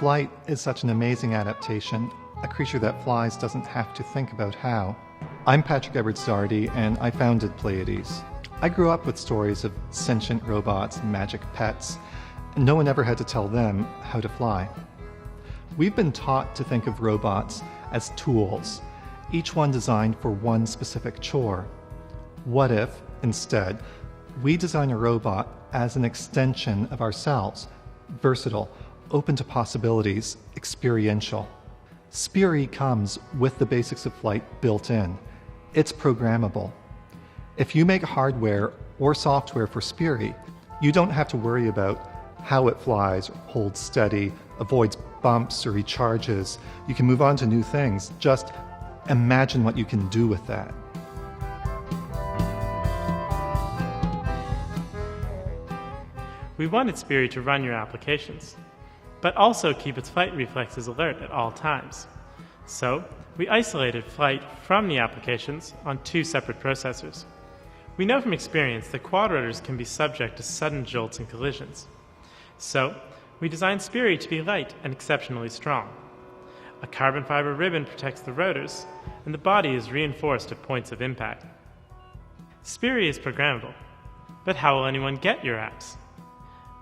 Flight is such an amazing adaptation. A creature that flies doesn't have to think about how. I'm Patrick Edwards-Doherty, and I founded Pleiades. I grew up with stories of sentient robots and magic pets, and no one ever had to tell them how to fly. We've been taught to think of robots as tools, each one designed for one specific chore. What if, instead, we design a robot as an extension of ourselves, versatile, open to possibilities, experiential? Spiri comes with the basics of flight built in. It's programmable. If you make hardware or software for Spiri, you don't have to worry about how it flies, holds steady, avoids bumps or recharges. You can move on to new things. Just imagine what you can do with that. We wanted Spiri to run your applications, but also keep its flight reflexes alert at all times. So, we isolated flight from the applications on two separate processors. We know from experience that quadrotors can be subject to sudden jolts and collisions. So, we designed Spiri to be light and exceptionally strong. A carbon fiber ribbon protects the rotors, and the body is reinforced at points of impact. Spiri is programmable, but how will anyone get your apps?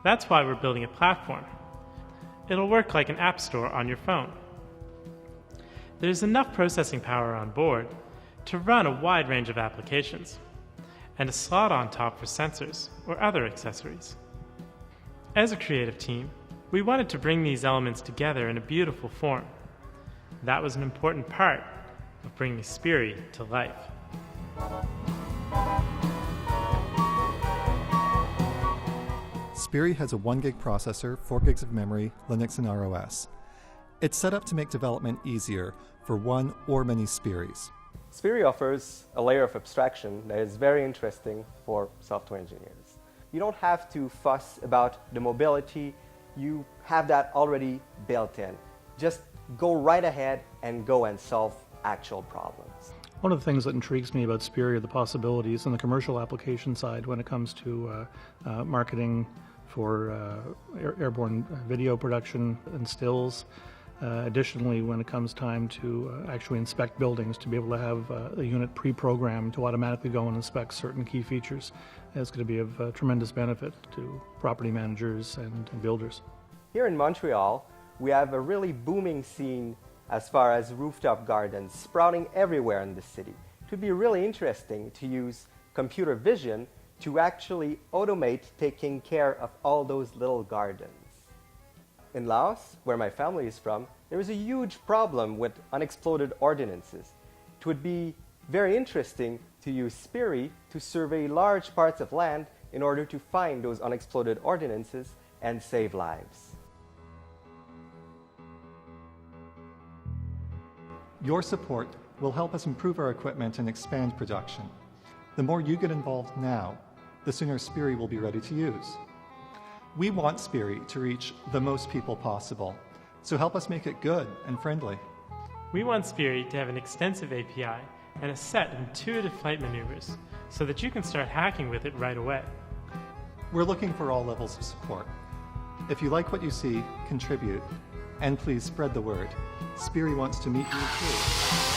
That's why we're building a platform. It'll work like an app store on your phone. There's enough processing power on board to run a wide range of applications, and a slot on top for sensors or other accessories. As a creative team, we wanted to bring these elements together in a beautiful form. That was an important part of bringing Spiri to life. Spiri has a 1 gig processor, 4 gigs of memory, Linux and ROS. It's set up to make development easier for one or many Spiris. Spiri offers a layer of abstraction that is very interesting for software engineers. You don't have to fuss about the mobility. You have that already built in. Just go right ahead and go and solve actual problems. One of the things that intrigues me about Spiri are the possibilities on the commercial application side when it comes to marketing for airborne video production and stills. Additionally, when it comes time to actually inspect buildings, to be able to have a unit pre-programmed to automatically go and inspect certain key features is going to be of tremendous benefit to property managers and builders. Here in Montreal, we have a really booming scene as far as rooftop gardens sprouting everywhere in the city. It would be really interesting to use computer vision to actually automate taking care of all those little gardens. In Laos, where my family is from, there is a huge problem with unexploded ordnances. It would be very interesting to use Spiri to survey large parts of land in order to find those unexploded ordnances and save lives. Your support will help us improve our equipment and expand production. The more you get involved now, the sooner Spiri will be ready to use. We want Spiri to reach the most people possible, so help us make it good and friendly. We want Spiri to have an extensive API and a set of intuitive flight maneuvers so that you can start hacking with it right away. We're looking for all levels of support. If you like what you see, contribute, and please spread the word. Spiri wants to meet you too.